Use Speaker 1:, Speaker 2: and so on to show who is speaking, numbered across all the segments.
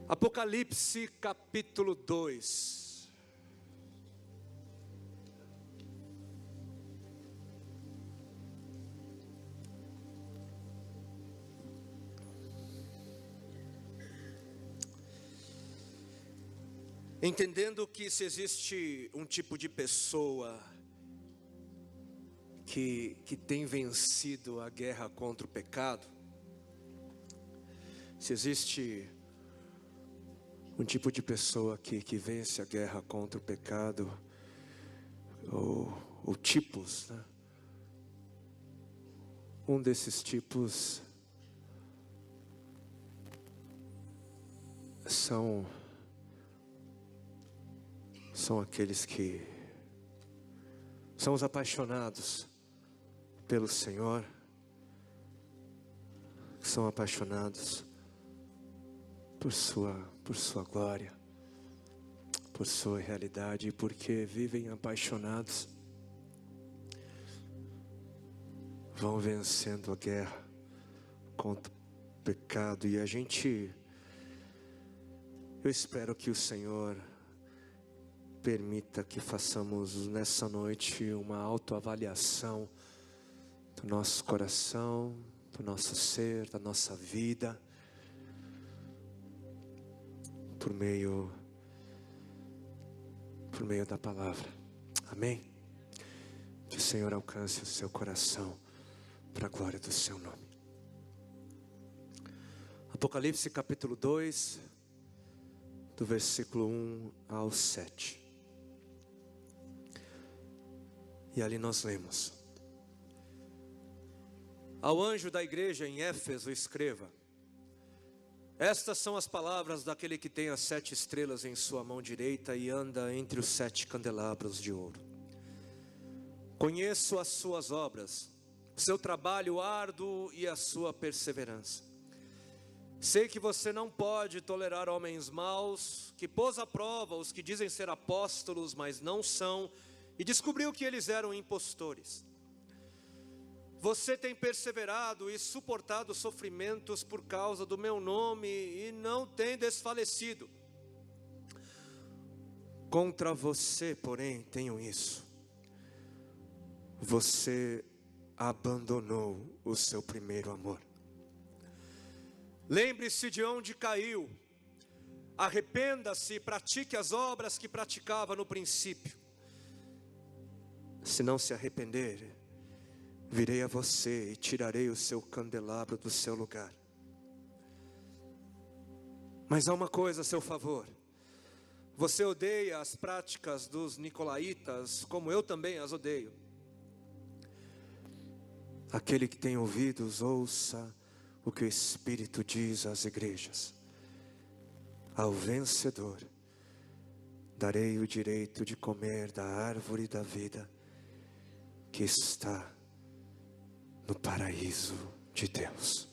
Speaker 1: Apocalipse capítulo 2. Entendendo que se existe um tipo de pessoa que tem vencido a guerra contra o pecado, se existe um tipo de pessoa que vence a guerra contra o pecado, ou tipos, né? Um desses tipos são aqueles que são os apaixonados pelo Senhor, que são apaixonados por sua glória, por sua realidade, e porque vivem apaixonados, vão vencendo a guerra contra o pecado. E eu espero que o Senhor permita que façamos nessa noite uma autoavaliação do nosso coração, do nosso ser, da nossa vida, por meio da palavra. Amém? Que o Senhor alcance o seu coração para a glória do seu nome. Apocalipse capítulo 2, do versículo 1 ao 7. E ali nós lemos: ao anjo da igreja em Éfeso escreva: estas são as palavras daquele que tem as 7 estrelas em sua mão direita e anda entre os 7 candelabros de ouro. Conheço as suas obras, o seu trabalho árduo e a sua perseverança. Sei que você não pode tolerar homens maus, que pôs à prova os que dizem ser apóstolos, mas não são, e descobriu que eles eram impostores. Você tem perseverado e suportado sofrimentos por causa do meu nome e não tem desfalecido. Contra você, porém, tenho isso: você abandonou o seu primeiro amor. Lembre-se de onde caiu, arrependa-se e pratique as obras que praticava no princípio. Se não se arrepender, virei a você e tirarei o seu candelabro do seu lugar. Mas há uma coisa a seu favor: você odeia as práticas dos nicolaítas, como eu também as odeio. Aquele que tem ouvidos, ouça o que o Espírito diz às igrejas. Ao vencedor darei o direito de comer da árvore da vida que está no paraíso de Deus.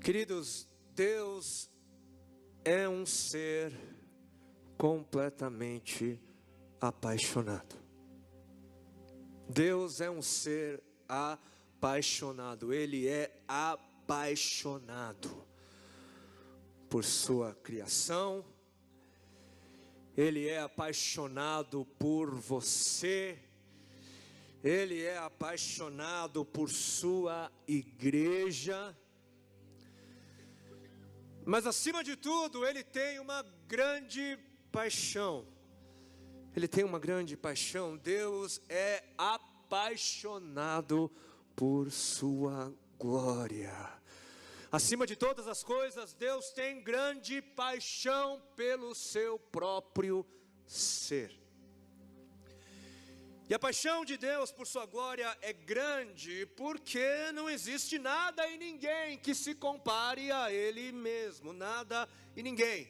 Speaker 1: Queridos, Deus é um ser completamente apaixonado. Deus é um ser apaixonado. Ele é apaixonado por sua criação. Ele é apaixonado por você. Ele é apaixonado por sua igreja. Mas acima de tudo, Ele tem uma grande paixão. Ele tem uma grande paixão. Deus é apaixonado por sua glória. Acima de todas as coisas, Deus tem grande paixão pelo seu próprio ser. E a paixão de Deus por sua glória é grande, porque não existe nada e ninguém que se compare a Ele mesmo. Nada e ninguém.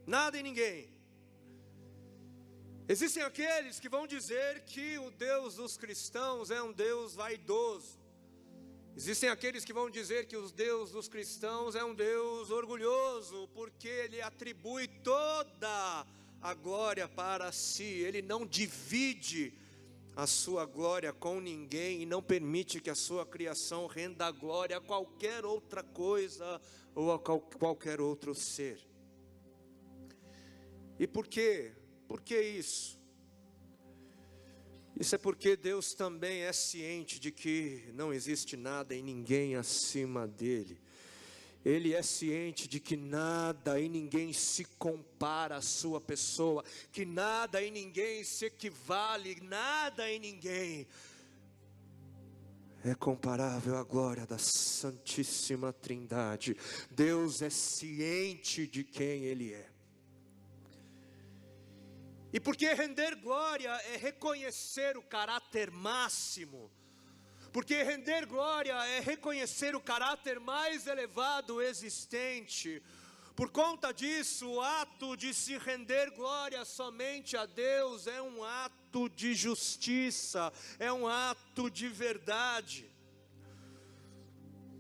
Speaker 1: Nada e ninguém. Existem aqueles que vão dizer que o Deus dos cristãos é um Deus vaidoso. Existem aqueles que vão dizer que o Deus dos cristãos é um Deus orgulhoso, porque Ele atribui toda a glória para si. Ele não divide a sua glória com ninguém e não permite que a sua criação renda glória a qualquer outra coisa ou a qualquer outro ser. E por quê? Por que isso? Isso é porque Deus também é ciente de que não existe nada e ninguém acima dele. Ele é ciente de que nada e ninguém se compara à sua pessoa, que nada e ninguém se equivale, nada e ninguém é comparável à glória da Santíssima Trindade. Deus é ciente de quem Ele é. E porque render glória é reconhecer o caráter máximo, porque render glória é reconhecer o caráter mais elevado existente. Por conta disso, o ato de se render glória somente a Deus é um ato de justiça, é um ato de verdade.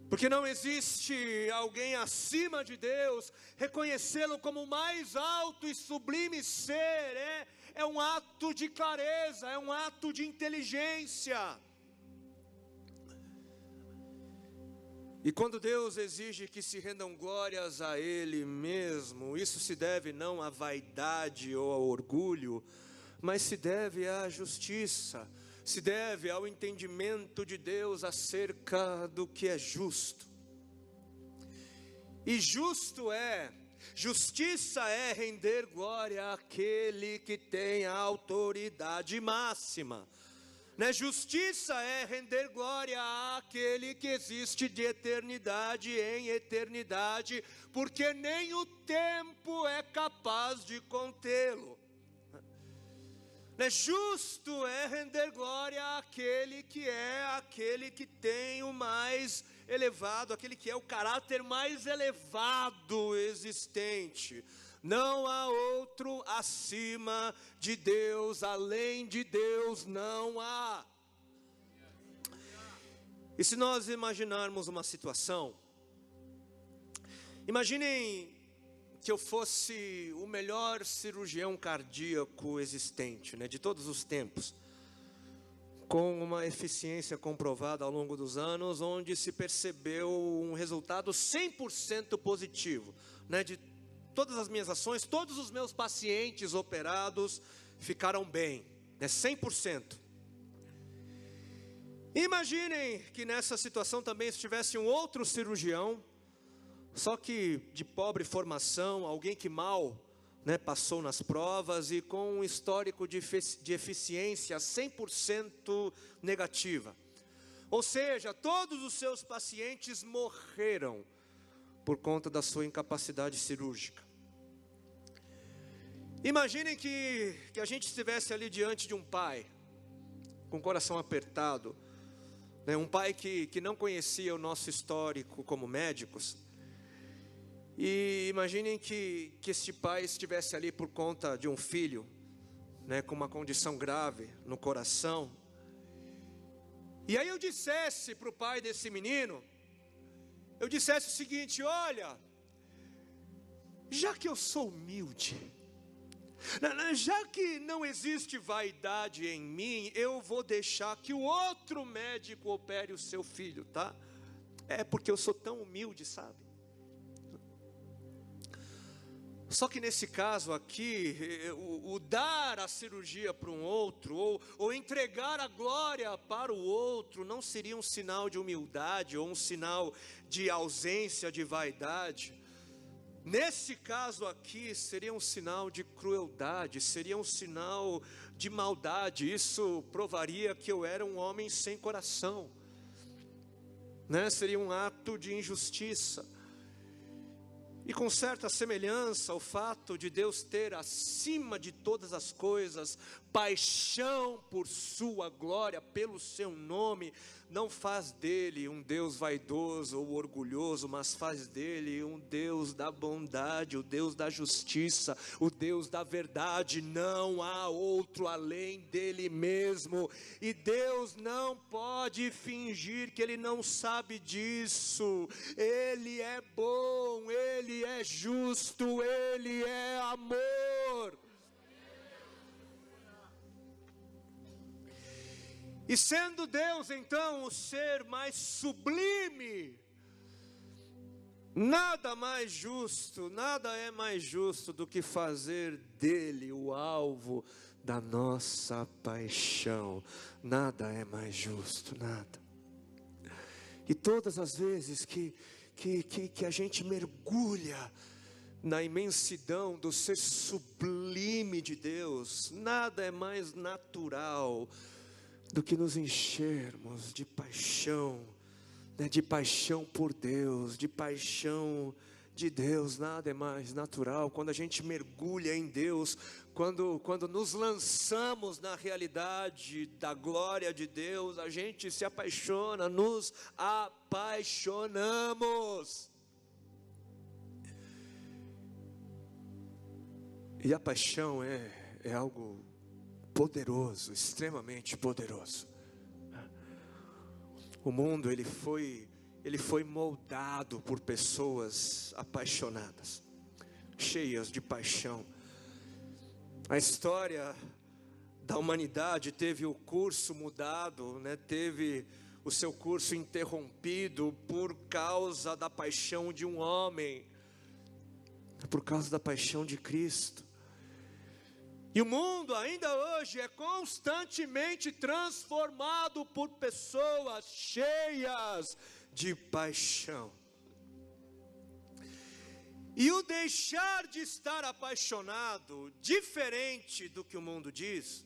Speaker 1: Porque não existe alguém acima de Deus, reconhecê-lo como o mais alto e sublime ser, é um ato de clareza, é um ato de inteligência. E quando Deus exige que se rendam glórias a Ele mesmo, isso se deve não à vaidade ou ao orgulho, mas se deve à justiça, se deve ao entendimento de Deus acerca do que é justo. E justiça é render glória àquele que tem a autoridade máxima. Justiça é render glória àquele que existe de eternidade em eternidade, porque nem o tempo é capaz de contê-lo. Justo é render glória àquele que tem o mais elevado, aquele que é o caráter mais elevado existente. Não há outro acima de Deus, além de Deus não há. E se nós imaginarmos uma situação, imaginem que eu fosse o melhor cirurgião cardíaco existente, de todos os tempos, com uma eficiência comprovada ao longo dos anos, onde se percebeu um resultado 100% positivo, de todas as minhas ações, todos os meus pacientes operados ficaram bem, 100%. Imaginem que nessa situação também estivesse um outro cirurgião, só que de pobre formação, alguém que mal passou nas provas e com um histórico de eficiência 100% negativa. Ou seja, todos os seus pacientes morreram por conta da sua incapacidade cirúrgica. Imaginem que a gente estivesse ali diante de um pai, com o coração apertado, um pai que não conhecia o nosso histórico como médicos. E imaginem que este pai estivesse ali por conta de um filho, com uma condição grave no coração. E aí eu dissesse para o pai desse menino, eu dissesse o seguinte: olha, já que eu sou humilde, já que não existe vaidade em mim, eu vou deixar que o outro médico opere o seu filho, tá? É porque eu sou tão humilde, sabe? Só que nesse caso aqui, o dar a cirurgia para um outro, ou entregar a glória para o outro, não seria um sinal de humildade, ou um sinal de ausência de vaidade. Nesse caso aqui, seria um sinal de crueldade, seria um sinal de maldade. Isso provaria que eu era um homem sem coração, Seria um ato de injustiça. E com certa semelhança, o fato de Deus ter acima de todas as coisas paixão por sua glória, pelo seu nome, não faz dele um Deus vaidoso ou orgulhoso, mas faz dele um Deus da bondade, o Deus da justiça, o Deus da verdade. Não há outro além dele mesmo, e Deus não pode fingir que ele não sabe disso. Ele é bom, ele é justo, ele é amor. E sendo Deus então o ser mais sublime, nada é mais justo do que fazer dele o alvo da nossa paixão. Nada é mais justo, nada. E todas as vezes que a gente mergulha na imensidão do ser sublime de Deus, nada é mais natural do que nos enchermos de paixão, né, de paixão por Deus, de paixão de Deus. Nada é mais natural. Quando a gente mergulha em Deus, quando nos lançamos na realidade da glória de Deus, a gente se apaixona, nos apaixonamos. E a paixão é algo poderoso, extremamente poderoso. O mundo ele foi moldado por pessoas apaixonadas, cheias de paixão. A história da humanidade teve o curso mudado, né? Teve o seu curso interrompido por causa da paixão de um homem, por causa da paixão de Cristo. E o mundo ainda hoje é constantemente transformado por pessoas cheias de paixão. E o deixar de estar apaixonado, diferente do que o mundo diz,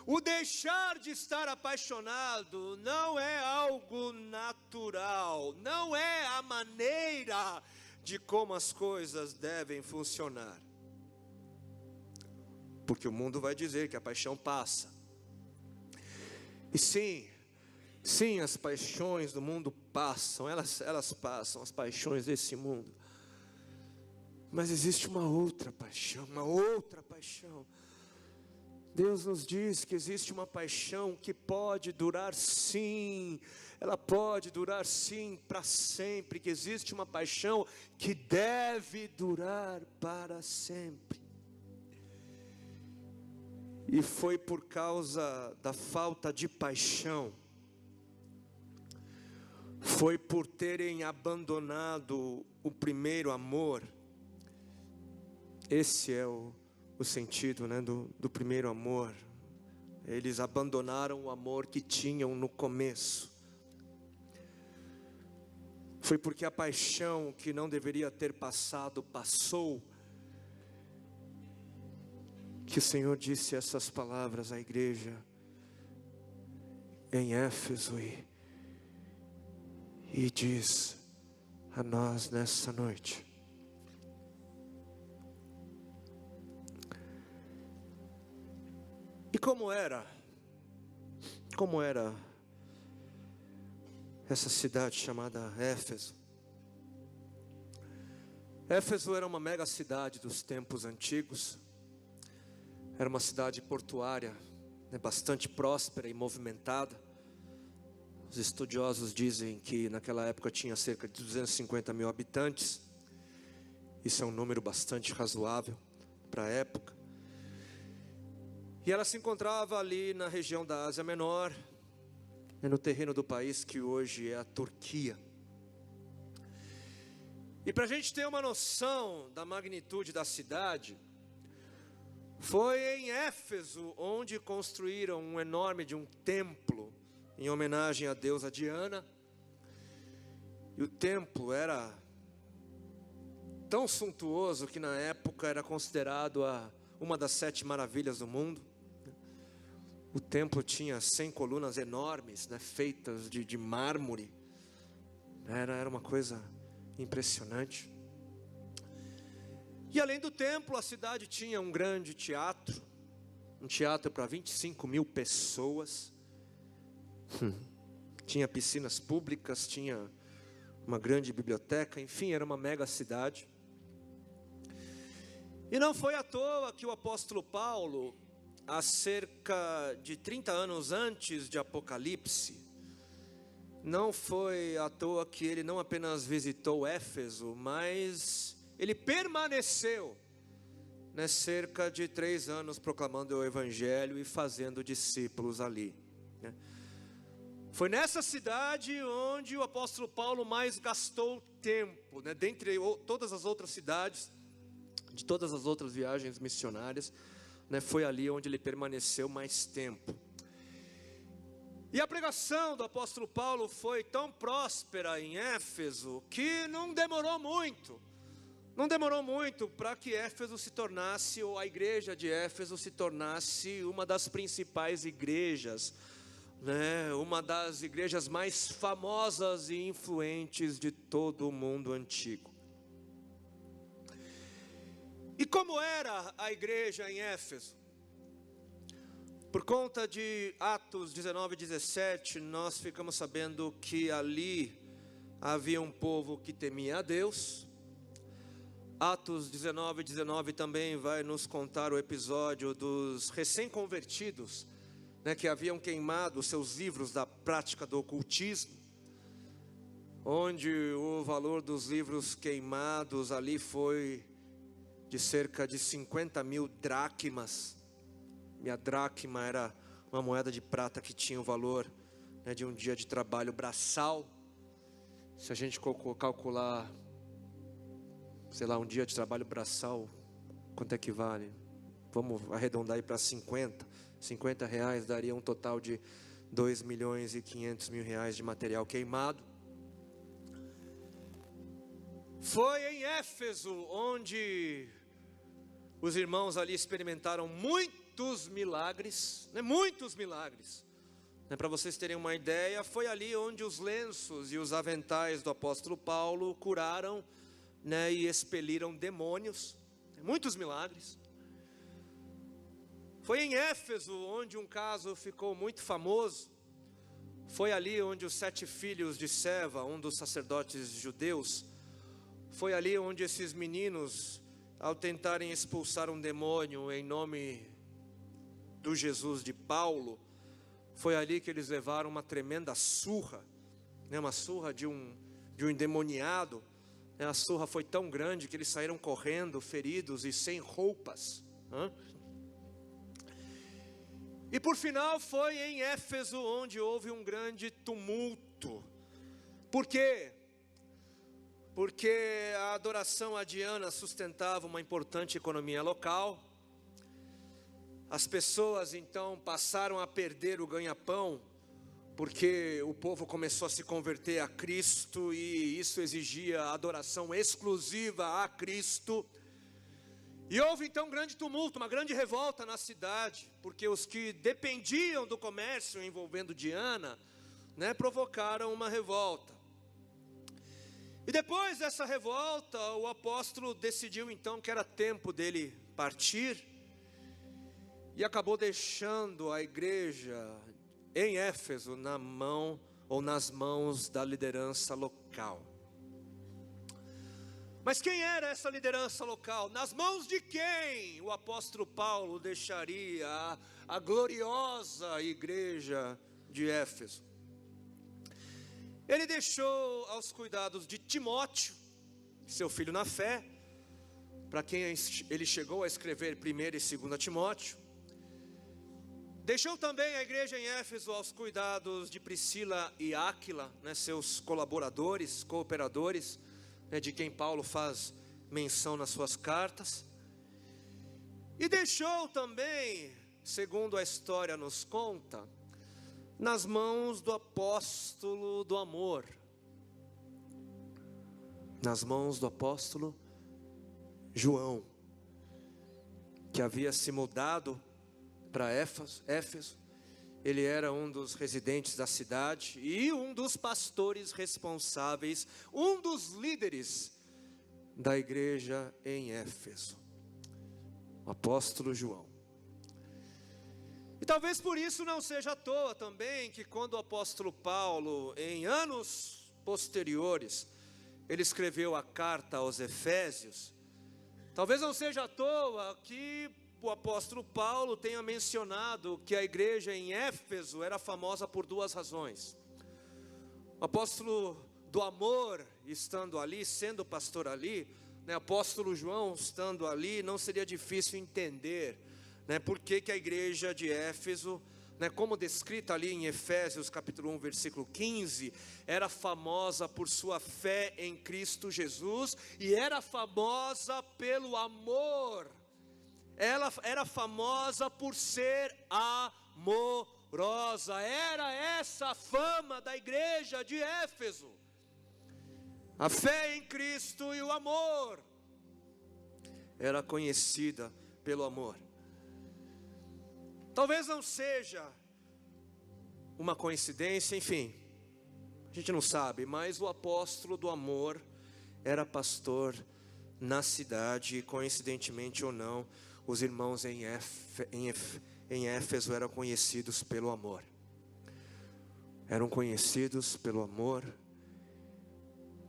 Speaker 1: o deixar de estar apaixonado não é algo natural, não é a maneira de como as coisas devem funcionar. Porque o mundo vai dizer que a paixão passa. E sim, as paixões do mundo passam, elas passam, as paixões desse mundo. Mas existe uma outra paixão. Deus nos diz que existe uma paixão que pode durar sim, ela pode durar sim para sempre, que existe uma paixão que deve durar para sempre. E foi por causa da falta de paixão, foi por terem abandonado o primeiro amor. Esse é o sentido, né, do primeiro amor. Eles abandonaram o amor que tinham no começo. Foi porque a paixão que não deveria ter passado, passou, que o Senhor disse essas palavras à igreja em Éfeso e diz a nós nessa noite. E como era essa cidade chamada Éfeso? Éfeso era uma mega cidade dos tempos antigos. Era uma cidade portuária, né, bastante próspera e movimentada. Os estudiosos dizem que naquela época tinha cerca de 250 mil habitantes. Isso é um número bastante razoável para a época. E ela se encontrava ali na região da Ásia Menor, né, no terreno do país que hoje é a Turquia. E para a gente ter uma noção da magnitude da cidade, foi em Éfeso onde construíram um enorme templo em homenagem à deusa Diana. E o templo era tão suntuoso que na época era considerado uma das 7 maravilhas do mundo. O templo tinha 100 colunas enormes, né, feitas de mármore. Era uma coisa impressionante. E além do templo, a cidade tinha um grande teatro. Um teatro para 25 mil pessoas. Tinha piscinas públicas, tinha uma grande biblioteca. Enfim, era uma mega cidade. E não foi à toa que o apóstolo Paulo, há cerca de 30 anos antes de Apocalipse, não foi à toa que ele não apenas visitou Éfeso, mas ele permaneceu, né, cerca de 3 anos proclamando o evangelho e fazendo discípulos ali. né? Foi nessa cidade onde o apóstolo Paulo mais gastou tempo, né? Dentre todas as outras cidades, de todas as outras viagens missionárias, né? Foi ali onde ele permaneceu mais tempo. E a pregação do apóstolo Paulo foi tão próspera em Éfeso que não demorou muito para que Éfeso se tornasse, ou a igreja de Éfeso se tornasse uma das principais igrejas, né? Uma das igrejas mais famosas e influentes de todo o mundo antigo. E como era a igreja em Éfeso? Por conta de Atos 19 e 17, nós ficamos sabendo que ali havia um povo que temia a Deus. Atos 19 e 19 também vai nos contar o episódio dos recém-convertidos, né, que haviam queimado seus livros da prática do ocultismo, onde o valor dos livros queimados ali foi de cerca de 50.000 dracmas. E a dracma era uma moeda de prata que tinha o valor, né, de um dia de trabalho braçal. Se a gente calcular, sei lá, um dia de trabalho braçal, quanto é que vale? Vamos arredondar aí para 50 reais daria um total de 2.500.000 reais de material queimado. Foi em Éfeso onde os irmãos ali experimentaram muitos milagres, né? Muitos milagres. Para vocês terem uma ideia, foi ali onde os lenços e os aventais do apóstolo Paulo curaram, né, e expeliram demônios. Muitos milagres. Foi em Éfeso onde um caso ficou muito famoso. Foi ali onde os 7 filhos de Seva, um dos sacerdotes judeus, foi ali onde esses meninos, ao tentarem expulsar um demônio em nome do Jesus de Paulo, foi ali que eles levaram uma tremenda surra, né, uma surra de um endemoniado. A surra foi tão grande que eles saíram correndo, feridos e sem roupas. E por final foi em Éfeso onde houve um grande tumulto. Por quê? Porque a adoração a Diana sustentava uma importante economia local. As pessoas então passaram a perder o ganha-pão, porque o povo começou a se converter a Cristo e isso exigia adoração exclusiva a Cristo. E houve então um grande tumulto, uma grande revolta na cidade, porque os que dependiam do comércio envolvendo Diana, né, provocaram uma revolta. E depois dessa revolta, o apóstolo decidiu então que era tempo dele partir, e acabou deixando a igreja em Éfeso na mão ou nas mãos da liderança local. Mas quem era essa liderança local? Nas mãos de quem o apóstolo Paulo deixaria a gloriosa igreja de Éfeso? Ele deixou aos cuidados de Timóteo, seu filho na fé, para quem ele chegou a escrever 1º e 2º Timóteo. Deixou também a igreja em Éfeso aos cuidados de Priscila e Áquila, né, seus colaboradores, cooperadores, né, de quem Paulo faz menção nas suas cartas. E deixou também, segundo a história nos conta, nas mãos do apóstolo do amor, nas mãos do apóstolo João, que havia se mudado para Éfeso. Ele era um dos residentes da cidade e um dos pastores responsáveis, um dos líderes da igreja em Éfeso, o apóstolo João. E talvez por isso não seja à toa também que quando o apóstolo Paulo, em anos posteriores, ele escreveu a carta aos Efésios, talvez não seja à toa que o apóstolo Paulo tenha mencionado que a igreja em Éfeso era famosa por 2 razões. O apóstolo do amor estando ali, sendo pastor ali, né, apóstolo João estando ali, não seria difícil entender, né, por que a igreja de Éfeso, como descrita ali em Efésios capítulo 1, versículo 15, era famosa por sua fé em Cristo Jesus, e era famosa pelo amor. Ela era famosa por ser amorosa. Era essa a fama da igreja de Éfeso: a fé em Cristo e o amor. Era conhecida pelo amor. Talvez não seja uma coincidência, enfim, a gente não sabe, mas o apóstolo do amor era pastor na cidade, e coincidentemente ou não, os irmãos em Éfeso eram conhecidos pelo amor. Eram conhecidos pelo amor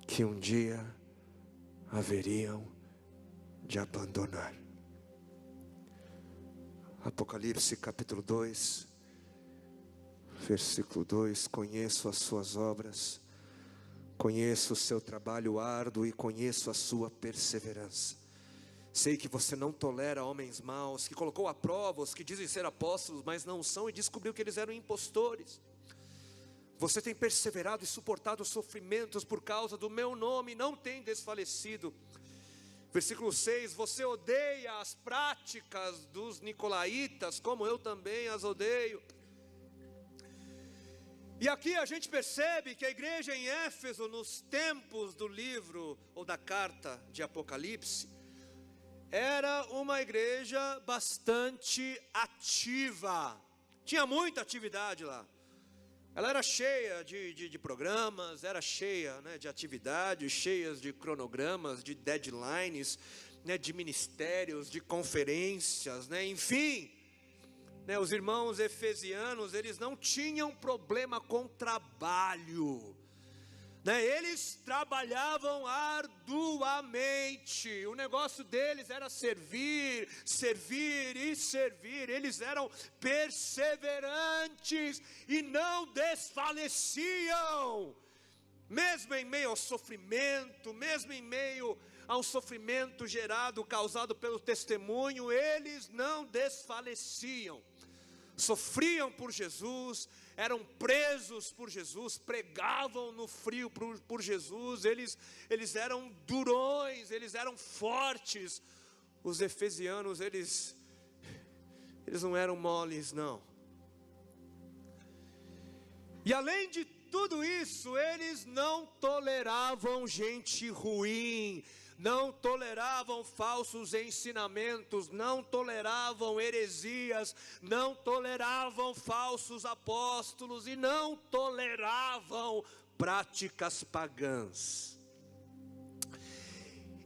Speaker 1: que um dia haveriam de abandonar. Apocalipse capítulo 2, versículo 2: conheço as suas obras, conheço o seu trabalho árduo e conheço a sua perseverança. Sei que você não tolera homens maus, que colocou à prova os que dizem ser apóstolos, mas não são, e descobriu que eles eram impostores. Você tem perseverado e suportado sofrimentos por causa do meu nome, não tem desfalecido. Versículo 6: você odeia as práticas dos nicolaítas, como eu também as odeio. E aqui a gente percebe que a igreja em Éfeso, nos tempos do livro ou da carta de Apocalipse, era uma igreja bastante ativa. Tinha muita atividade lá. Ela era cheia de programas, era cheia, de atividades, cheias de cronogramas, de deadlines, de ministérios, de conferências, enfim. Os irmãos efesianos, eles não tinham problema com trabalho. Eles trabalhavam arduamente. O negócio deles era servir, servir e servir. Eles eram perseverantes e não desfaleciam. Mesmo em meio ao sofrimento, mesmo em meio ao sofrimento causado pelo testemunho, eles não desfaleciam. Sofriam por Jesus, eram presos por Jesus, pregavam no frio por Jesus, eles eram durões, eles eram fortes. Os efesianos, eles não eram moles, não. E além de tudo isso, eles não toleravam gente ruim, não toleravam falsos ensinamentos, não toleravam heresias, não toleravam falsos apóstolos e não toleravam práticas pagãs.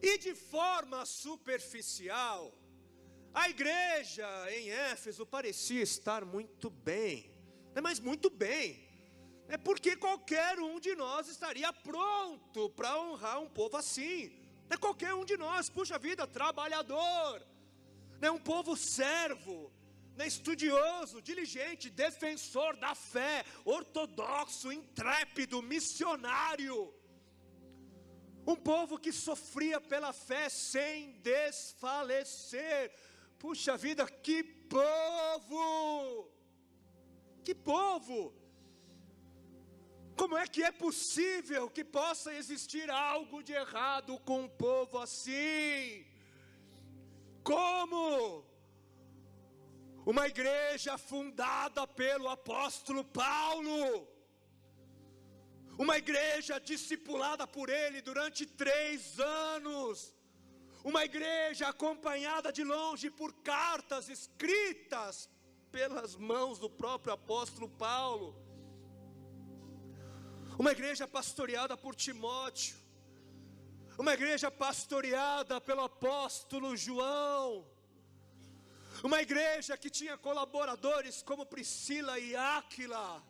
Speaker 1: E de forma superficial, a igreja em Éfeso parecia estar muito bem, mas muito bem. Porque qualquer um de nós estaria pronto para honrar um povo assim. Qualquer um de nós, puxa vida, trabalhador, um povo servo, estudioso, diligente, defensor da fé, ortodoxo, intrépido, missionário. Um povo que sofria pela fé sem desfalecer. Puxa vida, que povo! Que povo! Como é que é possível que possa existir algo de errado com um povo assim? Como? Uma igreja fundada pelo apóstolo Paulo, uma igreja discipulada por ele durante 3 anos, uma igreja acompanhada de longe por cartas escritas pelas mãos do próprio apóstolo Paulo, uma igreja pastoreada por Timóteo, uma igreja pastoreada pelo apóstolo João, uma igreja que tinha colaboradores como Priscila e Áquila.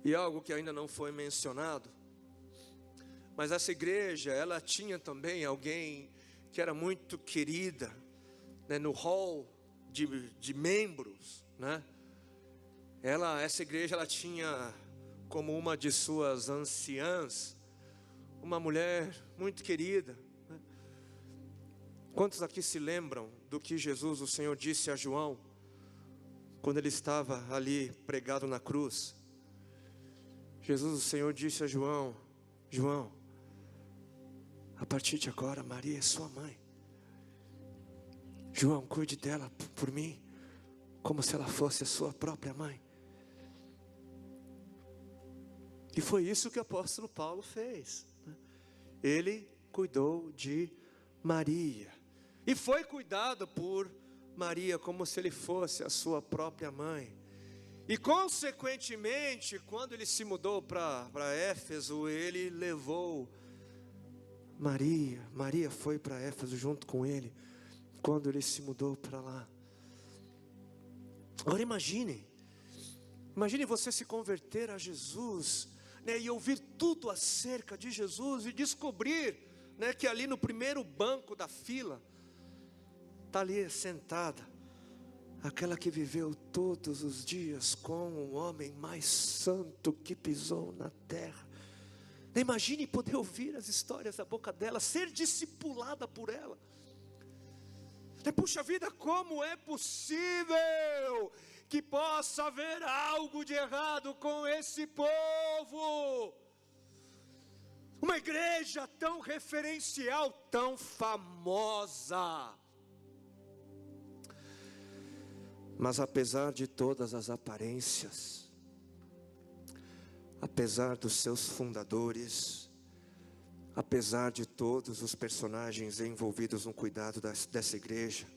Speaker 1: E algo que ainda não foi mencionado, mas essa igreja, ela tinha também alguém que era muito querida, no hall de membros, Essa igreja, ela tinha como uma de suas anciãs, uma mulher muito querida. Quantos aqui se lembram do que Jesus, o Senhor, disse a João, quando ele estava ali pregado na cruz, Jesus, o Senhor, disse a João: João, a partir de agora Maria é sua mãe. João, cuide dela por mim, como se ela fosse a sua própria mãe. E foi isso que o apóstolo Paulo fez, né? Ele cuidou de Maria, e foi cuidado por Maria como se ele fosse a sua própria mãe. E consequentemente, quando ele se mudou para Éfeso, ele levou Maria. Maria foi para Éfeso junto com ele, quando ele se mudou para lá. Agora imagine você se converter a Jesus, né, e ouvir tudo acerca de Jesus, e descobrir, né, que ali no primeiro banco da fila, está ali sentada aquela que viveu todos os dias com o homem mais santo que pisou na terra. Imagine poder ouvir as histórias da boca dela, ser discipulada por ela. Puxa vida, como é possível que possa haver algo de errado com esse povo? Uma igreja tão referencial, tão famosa. Mas apesar de todas as aparências, apesar dos seus fundadores, apesar de todos os personagens envolvidos no cuidado dessa igreja,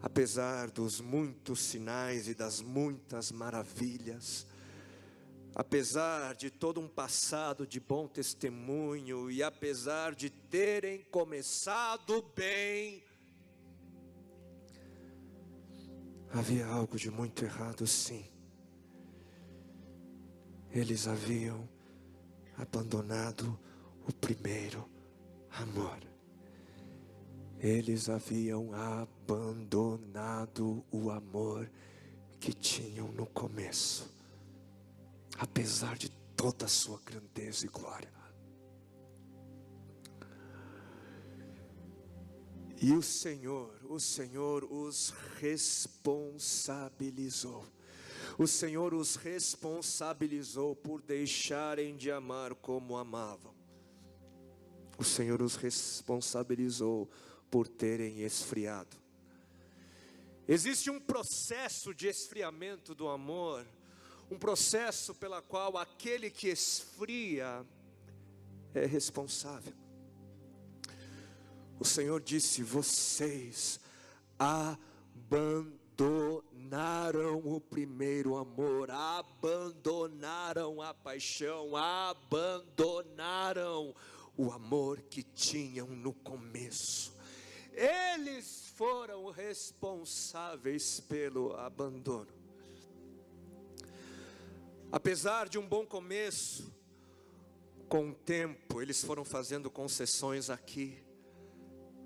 Speaker 1: apesar dos muitos sinais e das muitas maravilhas, apesar de todo um passado de bom testemunho, e apesar de terem começado bem, havia algo de muito errado, sim. Eles haviam abandonado o primeiro amor. Eles haviam abandonado o amor que tinham no começo, apesar de toda a sua grandeza e glória. E o Senhor os responsabilizou. O Senhor os responsabilizou por deixarem de amar como amavam. O Senhor os responsabilizou por terem esfriado. Existe um processo de esfriamento do amor, um processo pela qual aquele que esfria é responsável. O Senhor disse: vocês abandonaram o primeiro amor, abandonaram a paixão, abandonaram o amor que tinham no começo. Eles foram responsáveis pelo abandono. Apesar de um bom começo, com o tempo eles foram fazendo concessões aqui,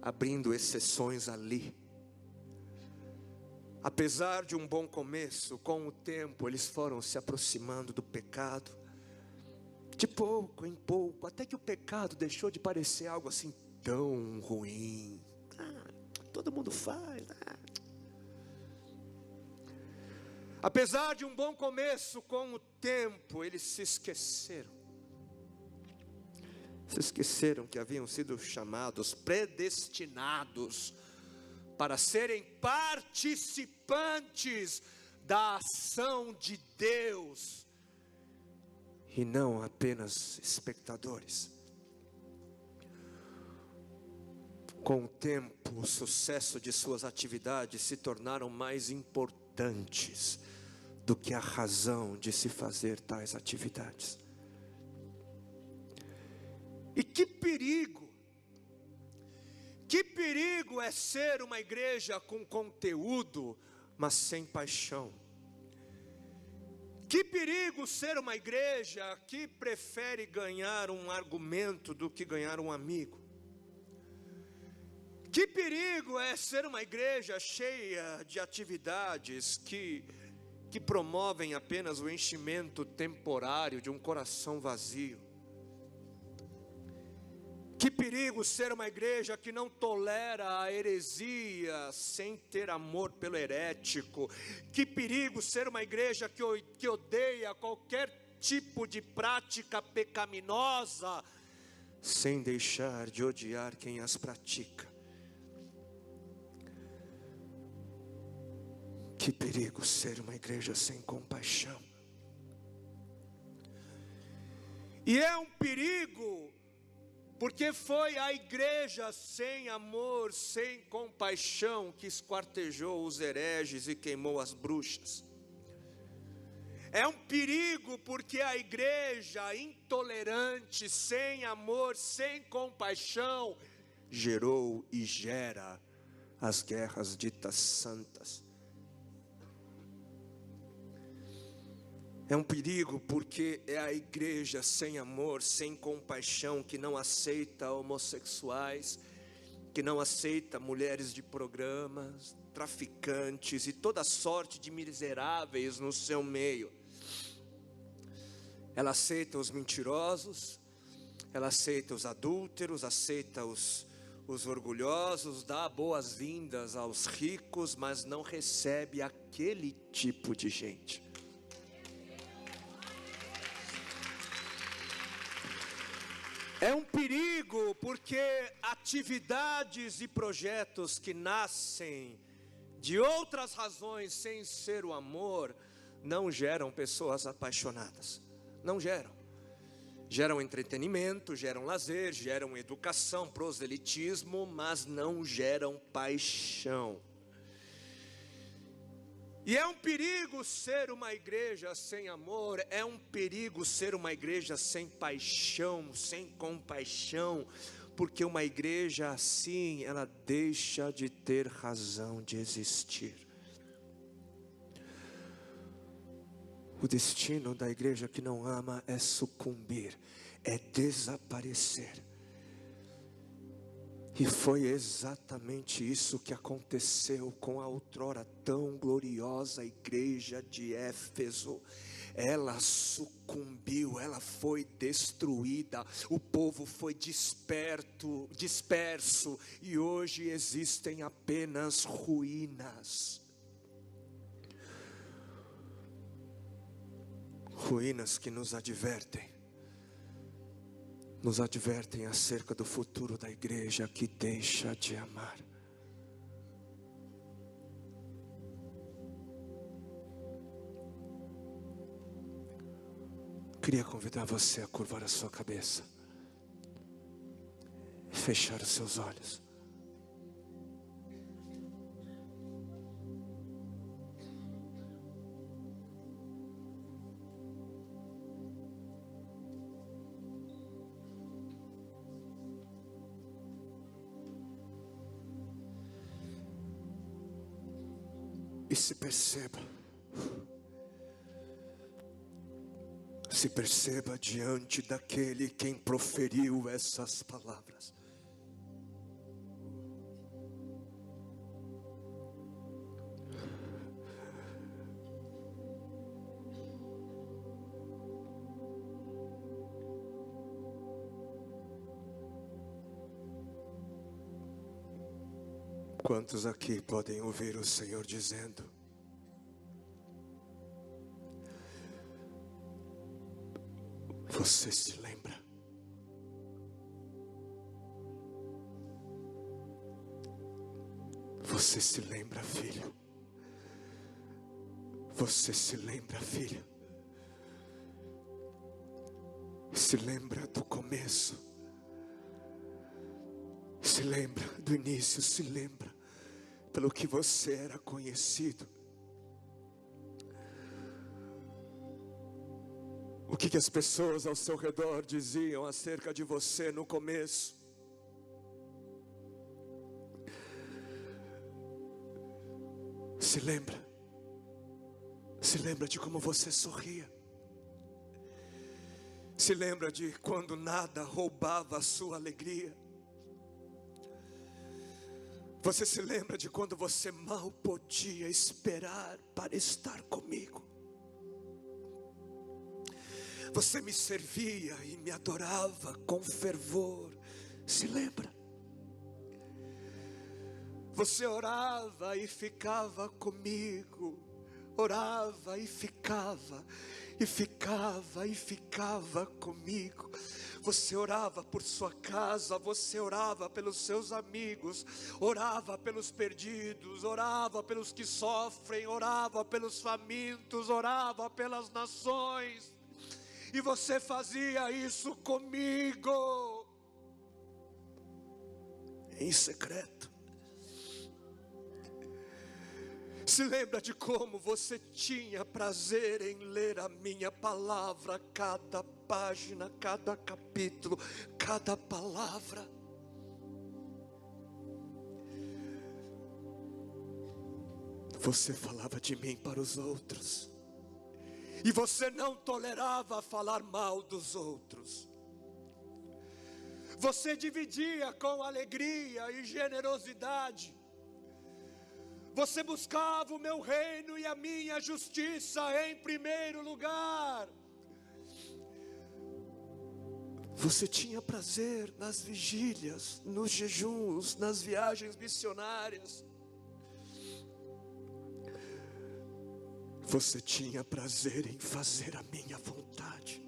Speaker 1: abrindo exceções ali. Apesar de um bom começo, com o tempo eles foram se aproximando do pecado, de pouco em pouco, até que o pecado deixou de parecer algo assim tão ruim. Todo mundo faz. Apesar de um bom começo, com o tempo eles se esqueceram. Se esqueceram que haviam sido chamados, predestinados para serem participantes da ação de Deus, e não apenas espectadores. Com o tempo, o sucesso de suas atividades se tornaram mais importantes do que a razão de se fazer tais atividades. E que perigo é ser uma igreja com conteúdo, mas sem paixão. Que perigo ser uma igreja que prefere ganhar um argumento do que ganhar um amigo. Que perigo é ser uma igreja cheia de atividades que promovem apenas o enchimento temporário de um coração vazio. Que perigo ser uma igreja que não tolera a heresia sem ter amor pelo herético. Que perigo ser uma igreja que odeia qualquer tipo de prática pecaminosa sem deixar de odiar quem as pratica. Que perigo ser uma igreja sem compaixão. E é um perigo, porque foi a igreja sem amor, sem compaixão, que esquartejou os hereges e queimou as bruxas. É um perigo, porque a igreja intolerante, sem amor, sem compaixão, gerou e gera as guerras ditas santas. É um perigo porque é a igreja sem amor, sem compaixão, que não aceita homossexuais, que não aceita mulheres de programas, traficantes e toda sorte de miseráveis no seu meio. Ela aceita os mentirosos, ela aceita os adúlteros, aceita os orgulhosos, dá boas-vindas aos ricos, mas não recebe aquele tipo de gente. É um perigo porque atividades e projetos que nascem de outras razões sem ser o amor, não geram pessoas apaixonadas, não geram. Geram entretenimento, geram lazer, geram educação, proselitismo, mas não geram paixão. E é um perigo ser uma igreja sem amor, é um perigo ser uma igreja sem paixão, sem compaixão, porque uma igreja assim, ela deixa de ter razão de existir. O destino da igreja que não ama é sucumbir, é desaparecer. E foi exatamente isso que aconteceu com a outrora tão gloriosa igreja de Éfeso. Ela sucumbiu, ela foi destruída, o povo foi disperso, e hoje existem apenas ruínas. Ruínas que nos advertem acerca do futuro da igreja que deixa de amar. Queria convidar você a curvar a sua cabeça, fechar os seus olhos. E se perceba diante daquele quem proferiu essas palavras. Quantos aqui podem ouvir o Senhor dizendo: você se lembra? Você se lembra, filho? Você se lembra, filha? Se lembra do começo? Se lembra do início? Se lembra pelo que você era conhecido? O que as pessoas ao seu redor diziam acerca de você no começo? Se lembra? Se lembra de como você sorria? Se lembra de quando nada roubava a sua alegria? Você se lembra de quando você mal podia esperar para estar comigo? Você me servia e me adorava com fervor, Se lembra? Você orava e ficava comigo, orava e ficava comigo. Você orava por sua casa, você orava pelos seus amigos, orava pelos perdidos, orava pelos que sofrem, orava pelos famintos, orava pelas nações. E você fazia isso comigo, em secreto. Se lembra de como você tinha prazer em ler a minha palavra, cada página, cada capítulo, cada palavra. Você falava de mim para os outros, e você não tolerava falar mal dos outros. Você dividia com alegria e generosidade. Você buscava o meu reino e a minha justiça em primeiro lugar. Você tinha prazer nas vigílias, nos jejuns, nas viagens missionárias. Você tinha prazer em fazer a minha vontade.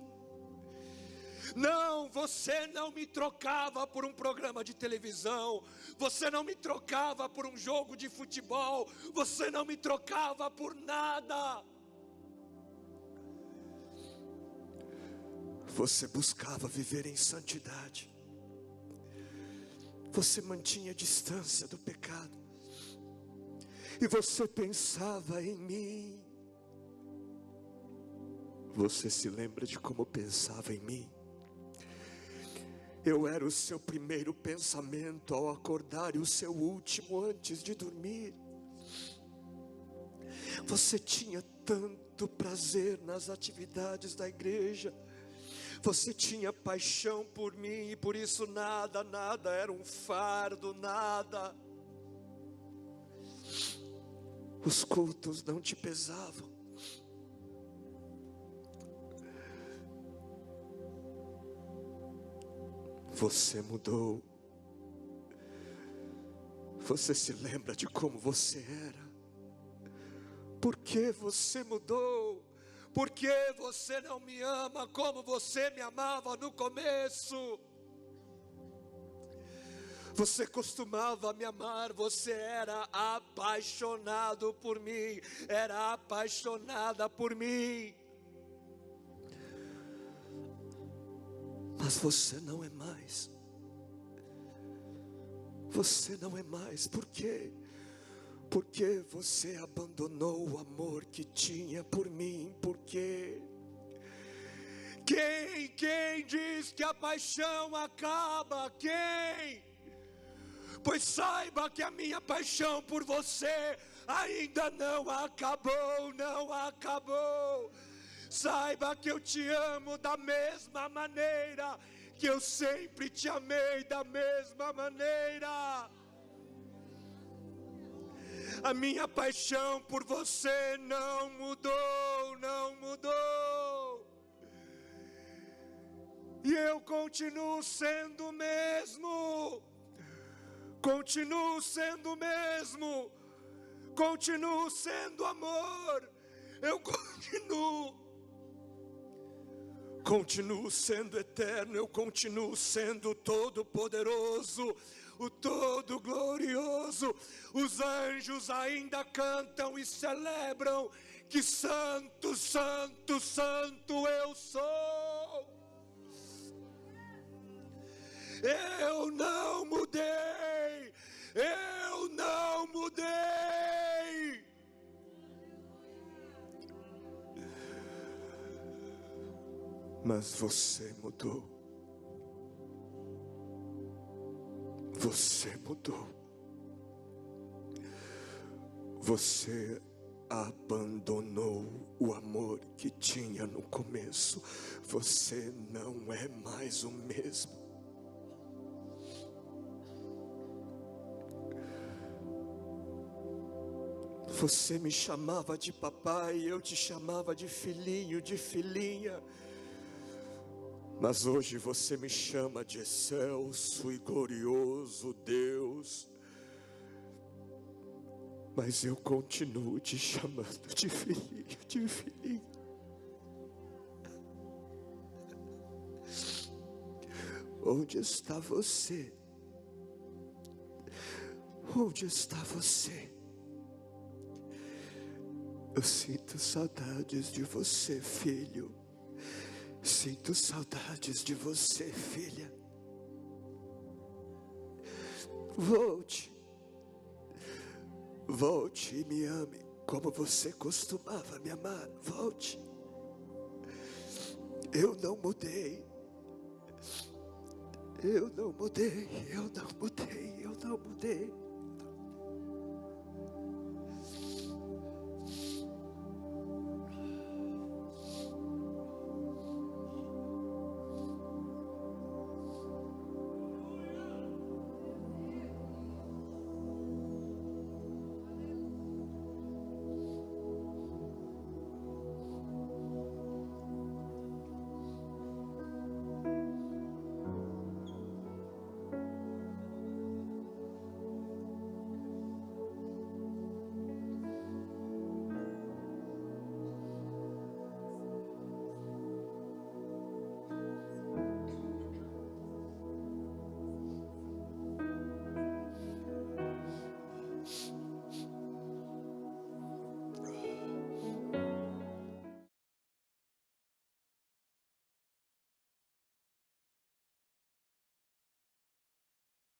Speaker 1: Não, você não me trocava por um programa de televisão, você não me trocava por um jogo de futebol, você não me trocava por nada. Você buscava viver em santidade, você mantinha distância do pecado, e você pensava em mim. Você se lembra de como pensava em mim? Eu era o seu primeiro pensamento ao acordar e o seu último antes de dormir. Você tinha tanto prazer nas atividades da igreja. Você tinha paixão por mim e por isso nada era um fardo, nada. Os cultos não te pesavam. Você mudou. Você se lembra de como você era? Por que você mudou? Por que você não me ama como você me amava no começo? Você costumava me amar, você era apaixonado por mim, era apaixonada por mim. Mas você não é mais. Você não é mais. Por quê? Porque você abandonou o amor que tinha por mim. Por quê? Quem diz que a paixão acaba? Quem? Pois saiba que a minha paixão por você ainda não acabou, não acabou. Saiba que eu te amo da mesma maneira que eu sempre te amei, da mesma maneira. A minha paixão por você não mudou, não mudou. E eu continuo sendo o mesmo. Continuo sendo o mesmo. Continuo sendo amor. Eu continuo sendo eterno, eu continuo sendo todo-poderoso, o todo-glorioso. Os anjos ainda cantam e celebram que santo, santo, santo eu sou. Eu não mudei, eu não mudei. Mas você mudou. Você mudou. Você abandonou o amor que tinha no começo. Você não é mais o mesmo. Você me chamava de papai, eu te chamava de filhinho, de filhinha.
Speaker 2: Mas hoje você me chama de excelso e glorioso Deus. Mas eu continuo te chamando de filhinho, de filhinha. Onde está você? Onde está você? Eu sinto saudades de você, filho. Sinto saudades de você, filha. Volte. Volte e me ame como você costumava me amar. Volte. Eu não mudei. Eu não mudei. Eu não mudei. Eu não mudei.